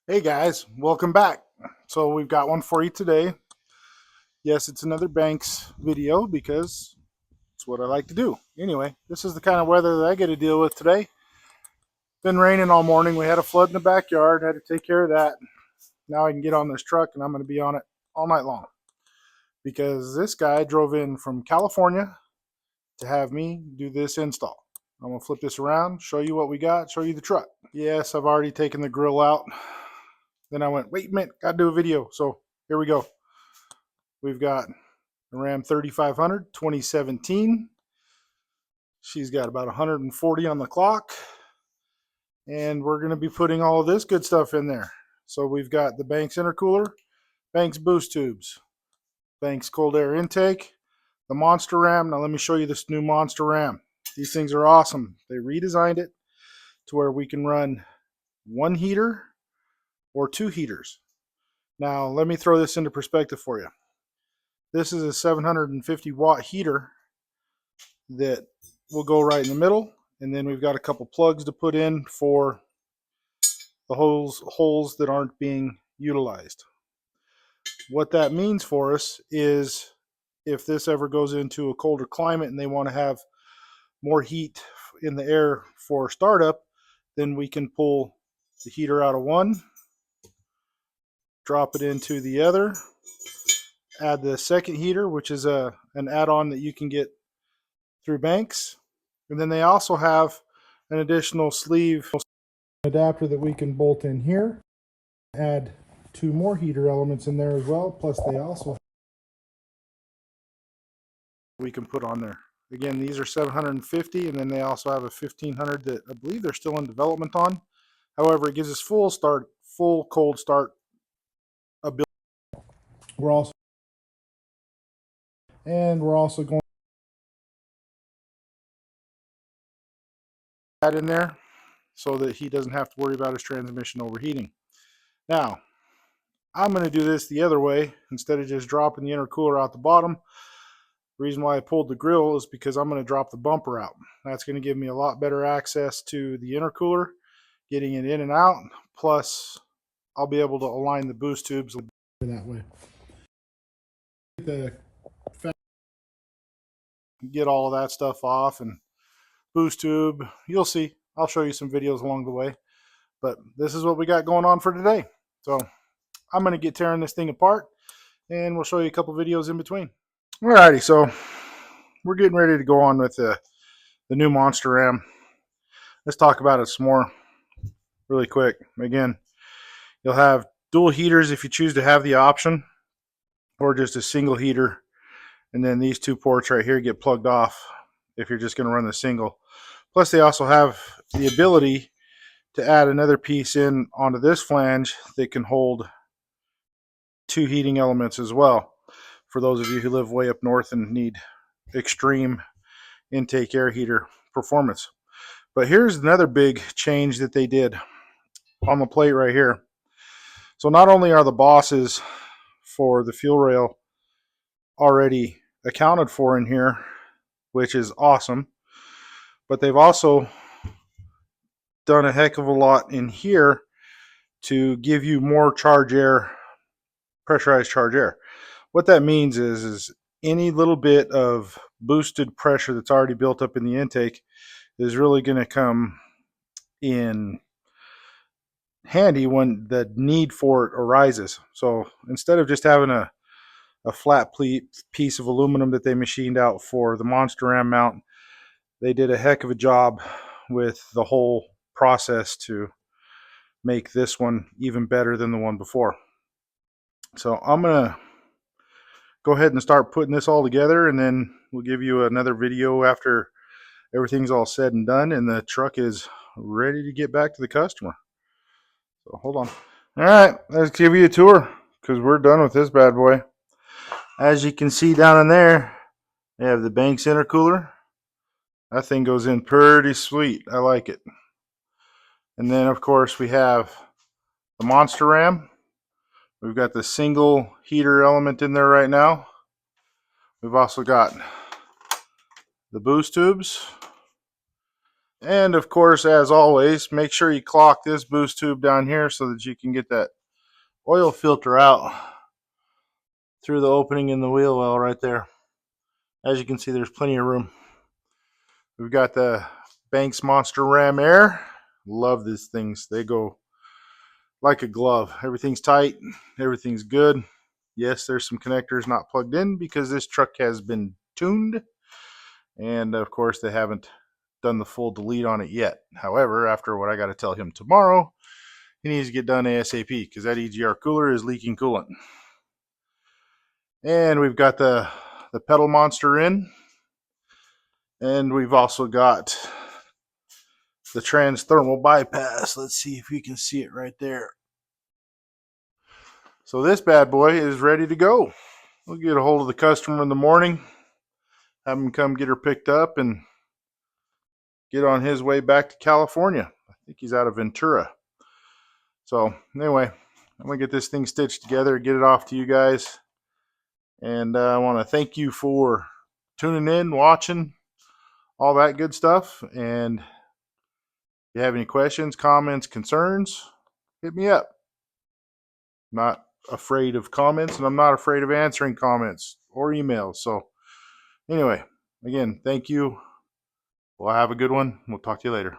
Hey guys, welcome back. So we've got one for you today. Yes, it's another Banks video because it's what I like to do. Anyway, this is the kind of weather that I get to deal with today. Been raining all morning. We had a flood in the backyard, had to take care of that. Now I can get on this truck and I'm going to be on it all night long because this guy drove in from California to have me do this install. I'm going to flip this around, show you what we got, show you the truck. Yes, I've already taken the grill out. Then I went, wait a minute, got to do a video. So here we go. We've got a Ram 3500 2017. She's got about 140 on the clock. And we're going to be putting all of this good stuff in there. So we've got the Banks intercooler, Banks boost tubes, Banks cold air intake, the Monster Ram. Now let me show you this new Monster Ram. These things are awesome. They redesigned it to where we can run one heater or two heaters. Now let me throw this into perspective for you. This is a 750 watt heater that will go right in the middle, and then we've got a couple plugs to put in for the holes that aren't being utilized. What that means for us is if this ever goes into a colder climate and they want to have more heat in the air for startup, then we can pull the heater out of one, drop it into the other, add the second heater, which is an add-on that you can get through Banks. And then they also have an additional sleeve adapter that we can bolt in here. Add two more heater elements in there as well. Plus they also we can put on there. Again, these are 750, and then they also have a 1500 that I believe they're still in development on. However, it gives us full cold start ability. We're also going that in there so that he doesn't have to worry about his transmission overheating. Now, I'm going to do this the other way instead of just dropping the intercooler out the bottom. The reason why I pulled the grill is because I'm going to drop the bumper out. That's going to give me a lot better access to the intercooler, getting it in and out. Plus, I'll be able to align the boost tubes that way. Get all of that stuff off and boost tube. You'll see. I'll show you some videos along the way. But this is what we got going on for today. So I'm going to get tearing this thing apart, and we'll show you a couple videos in between. Alrighty, so we're getting ready to go on with the new Monster Ram. Let's talk about it some more really quick. Again, you'll have dual heaters if you choose to have the option, or just a single heater. And then these two ports right here get plugged off if you're just going to run the single. Plus they also have the ability to add another piece in onto this flange that can hold two heating elements as well, for those of you who live way up north and need extreme intake air heater performance. But here's another big change that they did on the plate right here. So not only are the bosses for the fuel rail already accounted for in here, which is awesome, but they've also done a heck of a lot in here to give you more charge air, pressurized charge air. What that means is any little bit of boosted pressure that's already built up in the intake is really going to come in handy when the need for it arises. So instead of just having a flat piece of aluminum that they machined out for the Monster Ram mount, they did a heck of a job with the whole process to make this one even better than the one before. So I'm gonna go ahead and start putting this all together, and then we'll give you another video after everything's all said and done and the truck is ready to get back to the customer. So hold on. All right, let's give you a tour because we're done with this bad boy. As you can see down in there, they have the Banks intercooler. That thing goes in pretty sweet. I like it. And then of course we have the Monster Ram. We've got the single heater element in there right now. We've also got the boost tubes. And of course, as always, make sure you clock this boost tube down here so that you can get that oil filter out through the opening in the wheel well right there. As you can see, there's plenty of room. We've got the Banks Monster Ram Air. Love these things. They go like a glove. Everything's tight. Everything's good. Yes, there's some connectors not plugged in because this truck has been tuned. And of course, they haven't done the full delete on it yet. However, after what I got to tell him tomorrow, he needs to get done ASAP because that EGR cooler is leaking coolant. And we've got the pedal monster in. And we've also got the transthermal bypass. Let's see if you can see it right there. So this bad boy is ready to go. We'll get a hold of the customer in the morning, have him come get her picked up, and get on his way back to California. I think he's out of Ventura. So anyway, I'm going to get this thing stitched together, get it off to you guys. And I want to thank you for tuning in, watching, all that good stuff. And if you have any questions, comments, concerns, hit me up. I'm not afraid of comments, and I'm not afraid of answering comments or emails. So anyway, again, thank you. Well, have a good one. We'll talk to you later.